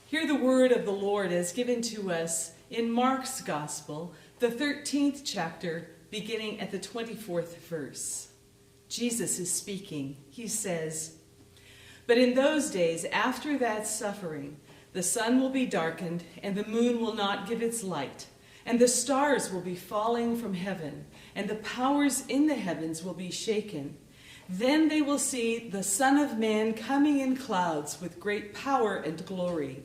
Hear the word of the Lord as given to us in Mark's Gospel, the 13th chapter, beginning at the 24th verse. Jesus is speaking. He says, "But in those days, after that suffering, the sun will be darkened, and the moon will not give its light, and the stars will be falling from heaven, and the powers in the heavens will be shaken. Then they will see the Son of Man coming in clouds with great power and glory.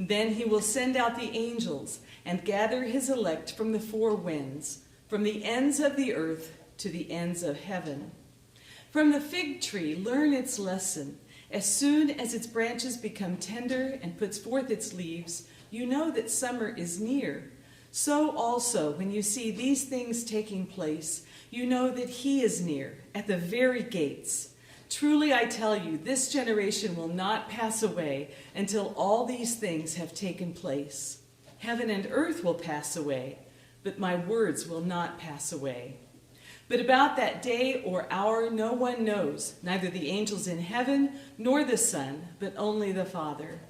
Then he will send out the angels and gather his elect from the four winds, from the ends of the earth to the ends of heaven. From the fig tree learn its lesson. As soon as its branches become tender and puts forth its leaves, you know that summer is near. So also, when you see these things taking place, you know that he is near, at the very gates. Truly I tell you, this generation will not pass away until all these things have taken place. Heaven and earth will pass away, but my words will not pass away. But about that day or hour no one knows, neither the angels in heaven nor the Son, but only the Father.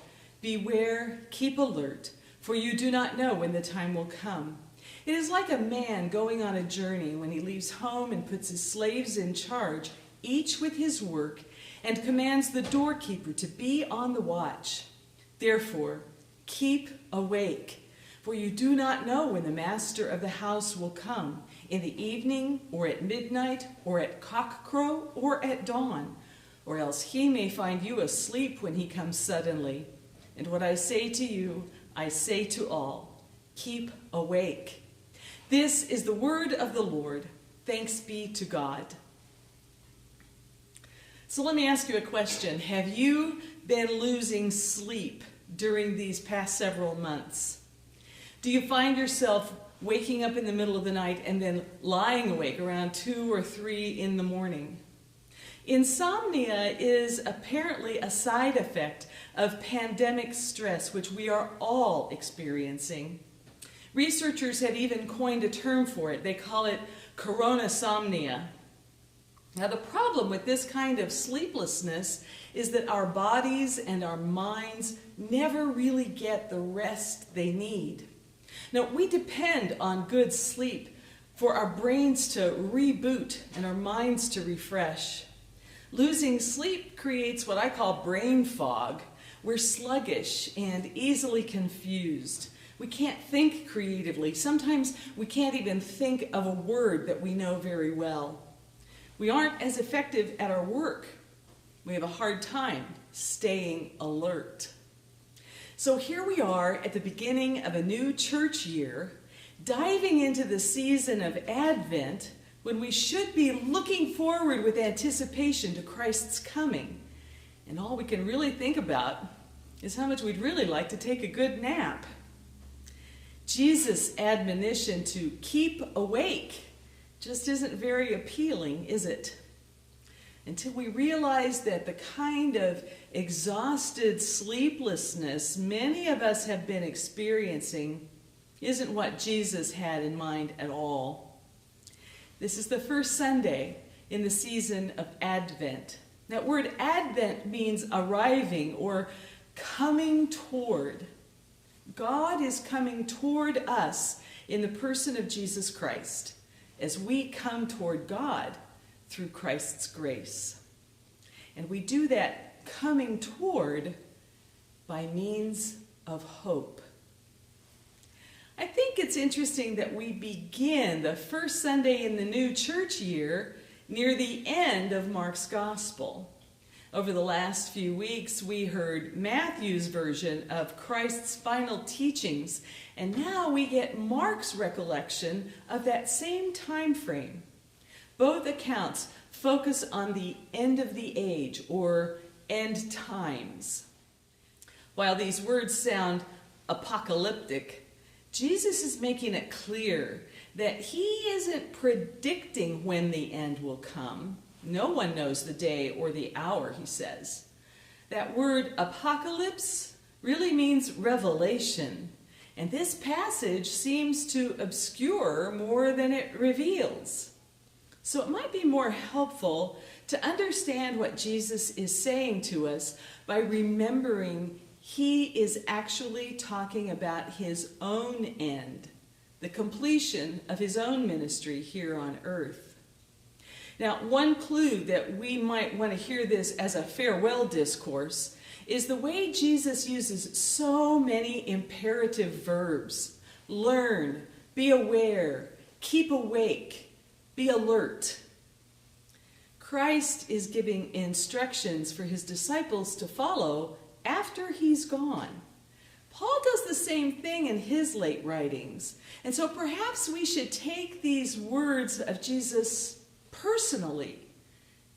Beware, keep alert, for you do not know when the time will come. It is like a man going on a journey when he leaves home and puts his slaves in charge, each with his work, and commands the doorkeeper to be on the watch. Therefore, keep awake, for you do not know when the master of the house will come, in the evening, or at midnight, or at cockcrow, or at dawn, or else he may find you asleep when he comes suddenly. And what I say to you, I say to all, keep awake." This is the word of the Lord. Thanks be to God. So let me ask you a question. Have you been losing sleep during these past several months? Do you find yourself waking up in the middle of the night and then lying awake around 2 or 3 in the morning? Insomnia is apparently a side effect of pandemic stress, which we are all experiencing. Researchers have even coined a term for it. They call it coronasomnia. Now, the problem with this kind of sleeplessness is that our bodies and our minds never really get the rest they need. Now, we depend on good sleep for our brains to reboot and our minds to refresh. Losing sleep creates what I call brain fog. We're sluggish and easily confused. We can't think creatively. Sometimes we can't even think of a word that we know very well. We aren't as effective at our work. We have a hard time staying alert. So here we are at the beginning of a new church year, diving into the season of Advent, when we should be looking forward with anticipation to Christ's coming. And all we can really think about is how much we'd really like to take a good nap. Jesus' admonition to keep awake just isn't very appealing, is it? Until we realize that the kind of exhausted sleeplessness many of us have been experiencing isn't what Jesus had in mind at all. This is the first Sunday in the season of Advent. That word Advent means arriving or coming toward. God is coming toward us in the person of Jesus Christ as we come toward God through Christ's grace. And we do that coming toward by means of hope. I think it's interesting that we begin the first Sunday in the new church year near the end of Mark's Gospel. Over the last few weeks, we heard Matthew's version of Christ's final teachings, and now we get Mark's recollection of that same time frame. Both accounts focus on the end of the age, or end times. While these words sound apocalyptic, Jesus is making it clear that he isn't predicting when the end will come. No one knows the day or the hour, he says. That word apocalypse really means revelation, and this passage seems to obscure more than it reveals. So it might be more helpful to understand what Jesus is saying to us by remembering he is actually talking about his own end, the completion of his own ministry here on earth. Now, one clue that we might want to hear this as a farewell discourse is the way Jesus uses so many imperative verbs. Learn, be aware, keep awake, be alert. Christ is giving instructions for his disciples to follow after he's gone. Paul does the same thing in his late writings. And so perhaps we should take these words of Jesus personally,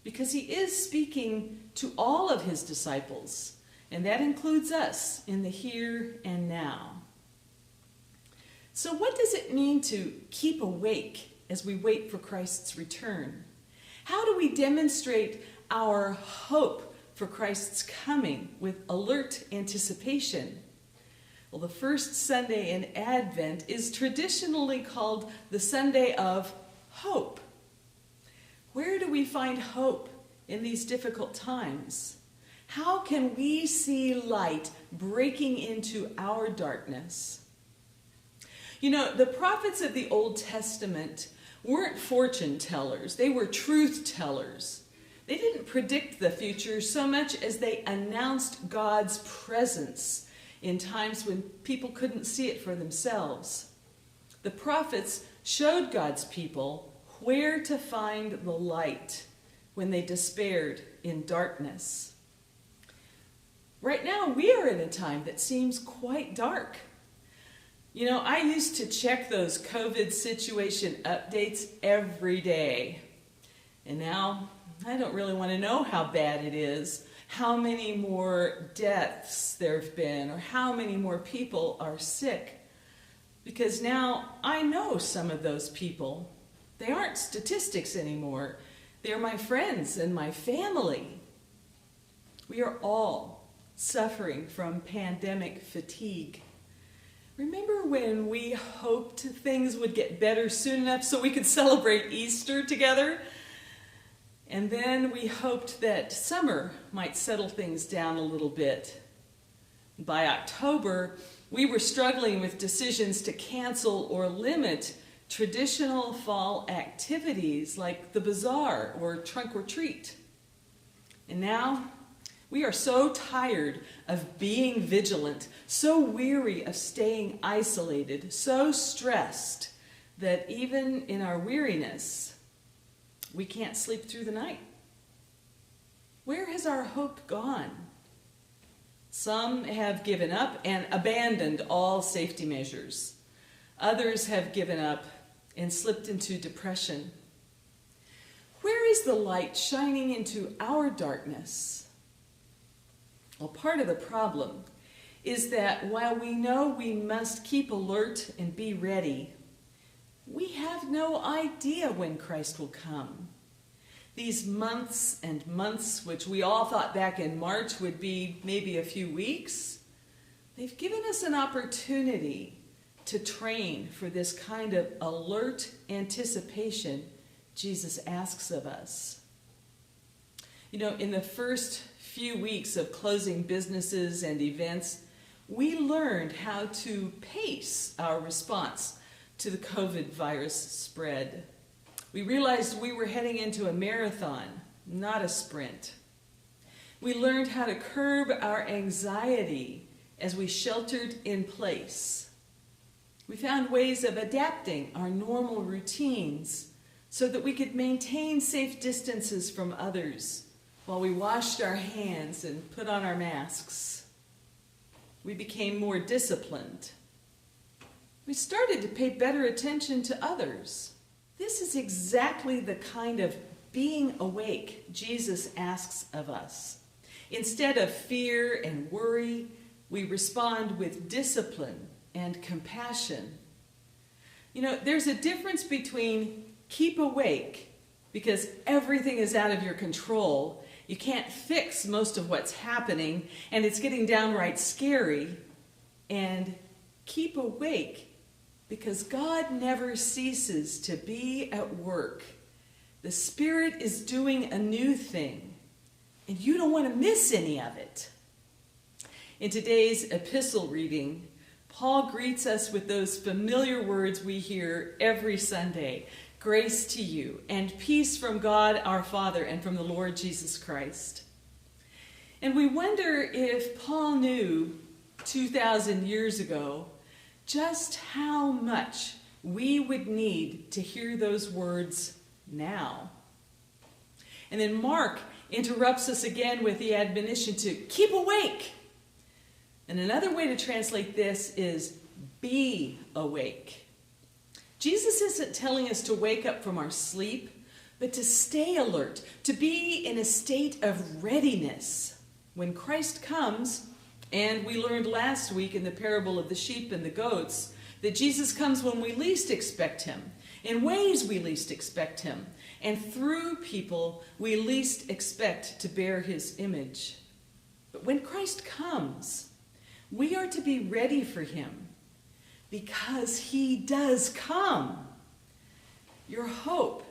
because he is speaking to all of his disciples, and that includes us in the here and now. So what does it mean to keep awake as we wait for Christ's return? How do we demonstrate our hope for Christ's coming with alert anticipation? Well, the first Sunday in Advent is traditionally called the Sunday of Hope. Where do we find hope in these difficult times? How can we see light breaking into our darkness? You know, the prophets of the Old Testament weren't fortune tellers. They were truth tellers. They didn't predict the future so much as they announced God's presence in times when people couldn't see it for themselves. The prophets showed God's people where to find the light when they despaired in darkness. Right now, we are in a time that seems quite dark. You know, I used to check those COVID situation updates every day. And now I don't really want to know how bad it is, how many more deaths there have been, or how many more people are sick. Because now I know some of those people. They aren't statistics anymore. They're my friends and my family. We are all suffering from pandemic fatigue. Remember when we hoped things would get better soon enough so we could celebrate Easter together? And then we hoped that summer might settle things down a little bit. By October, we were struggling with decisions to cancel or limit traditional fall activities like the bazaar or trunk or treat. And now we are so tired of being vigilant, so weary of staying isolated, so stressed that even in our weariness, we can't sleep through the night. Where has our hope gone? Some have given up and abandoned all safety measures. Others have given up and slipped into depression. Where is the light shining into our darkness? Well, part of the problem is that while we know we must keep alert and be ready, we have no idea when Christ will come. These months and months, which we all thought back in March would be maybe a few weeks, they've given us an opportunity to train for this kind of alert anticipation Jesus asks of us. You know, in the first few weeks of closing businesses and events, we learned how to pace our response to the COVID virus spread. We realized we were heading into a marathon, not a sprint. We learned how to curb our anxiety as we sheltered in place. We found ways of adapting our normal routines so that we could maintain safe distances from others while we washed our hands and put on our masks. We became more disciplined. We started to pay better attention to others. This is exactly the kind of being awake Jesus asks of us. Instead of fear and worry, we respond with discipline and compassion. You know, there's a difference between keep awake because everything is out of your control. You can't fix most of what's happening, and it's getting downright scary. And keep awake because God never ceases to be at work. The Spirit is doing a new thing, and you don't want to miss any of it. In today's epistle reading, Paul greets us with those familiar words we hear every Sunday: grace to you and peace from God our Father and from the Lord Jesus Christ. And we wonder if Paul knew 2,000 years ago just how much we would need to hear those words now. And then Mark interrupts us again with the admonition to keep awake. And another way to translate this is be awake. Jesus isn't telling us to wake up from our sleep, but to stay alert, to be in a state of readiness. When Christ comes, and we learned last week in the parable of the sheep and the goats, that Jesus comes when we least expect him, in ways we least expect him, and through people we least expect to bear his image. But when Christ comes, we are to be ready for him, because he does come. Your hope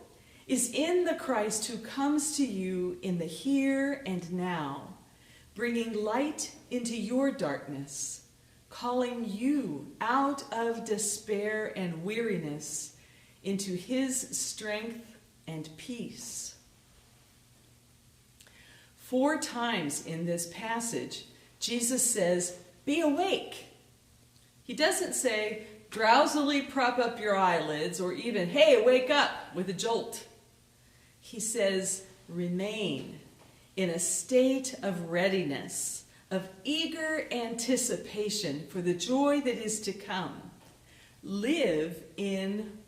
is in the Christ who comes to you in the here and now, bringing light into your darkness, calling you out of despair and weariness into his strength and peace. 4 times in this passage, Jesus says, be awake. He doesn't say, drowsily prop up your eyelids, or even, hey, wake up, with a jolt. He says, remain in a state of readiness, of eager anticipation for the joy that is to come. Live in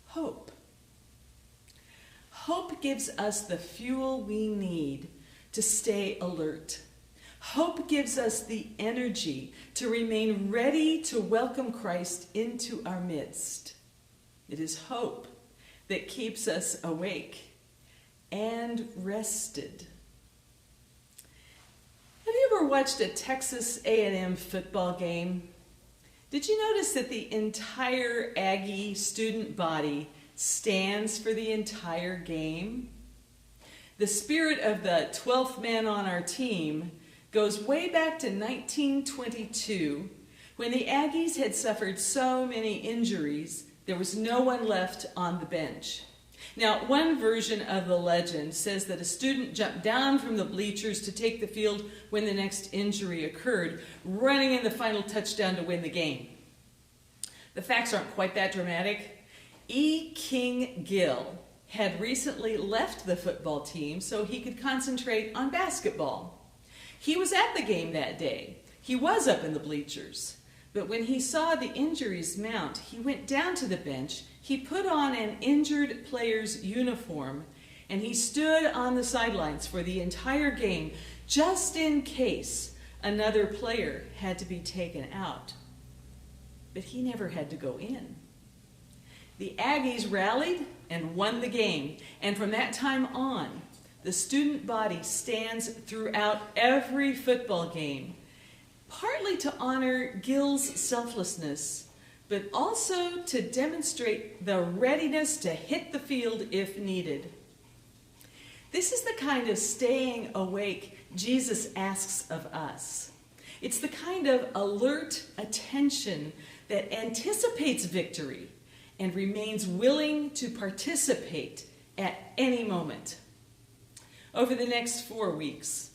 hope. Hope gives us the fuel we need to stay alert. Hope gives us the energy to remain ready to welcome Christ into our midst. It is hope that keeps us awake and rested. Have you ever watched a Texas A&M football game? Did you notice that the entire Aggie student body stands for the entire game? The spirit of the 12th man on our team goes way back to 1922, when the Aggies had suffered so many injuries, there was no one left on the bench. Now, one version of the legend says that a student jumped down from the bleachers to take the field when the next injury occurred, running in the final touchdown to win the game. The facts aren't quite that dramatic. E. King Gill had recently left the football team so he could concentrate on basketball. He was at the game that day. He was up in the bleachers. But when he saw the injuries mount, he went down to the bench, he put on an injured player's uniform, and he stood on the sidelines for the entire game, just in case another player had to be taken out. But he never had to go in. The Aggies rallied and won the game, and from that time on, the student body stands throughout every football game, partly to honor Gill's selflessness, but also to demonstrate the readiness to hit the field if needed. This is the kind of staying awake Jesus asks of us. It's the kind of alert attention that anticipates victory and remains willing to participate at any moment. Over the next 4 weeks,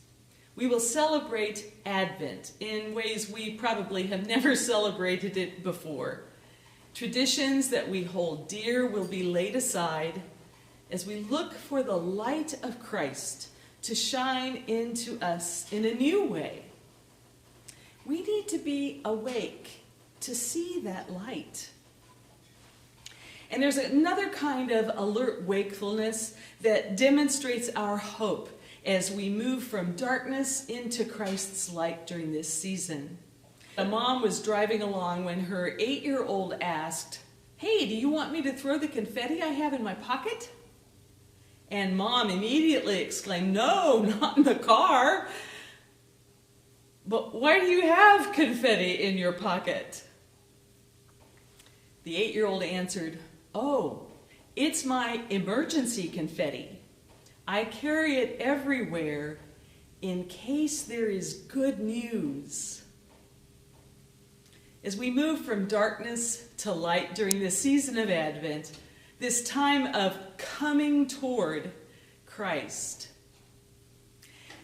we will celebrate Advent in ways we probably have never celebrated it before. Traditions that we hold dear will be laid aside as we look for the light of Christ to shine into us in a new way. We need to be awake to see that light. And there's another kind of alert wakefulness that demonstrates our hope as we move from darkness into Christ's light during this season. A mom was driving along when her 8-year-old asked, "Hey, do you want me to throw the confetti I have in my pocket?" And Mom immediately exclaimed, "No, not in the car." "But why do you have confetti in your pocket?" The 8-year-old answered, "Oh, it's my emergency confetti. I carry it everywhere in case there is good news. As we move from darkness to light during this season of Advent, this time of coming toward Christ,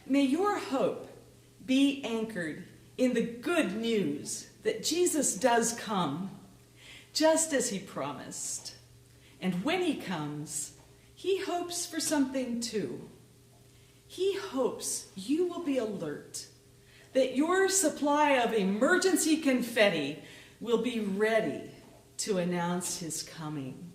may your hope be anchored in the good news that Jesus does come, just as he promised. And when he comes, he hopes for something too. He hopes you will be alert, that your supply of emergency confetti will be ready to announce his coming.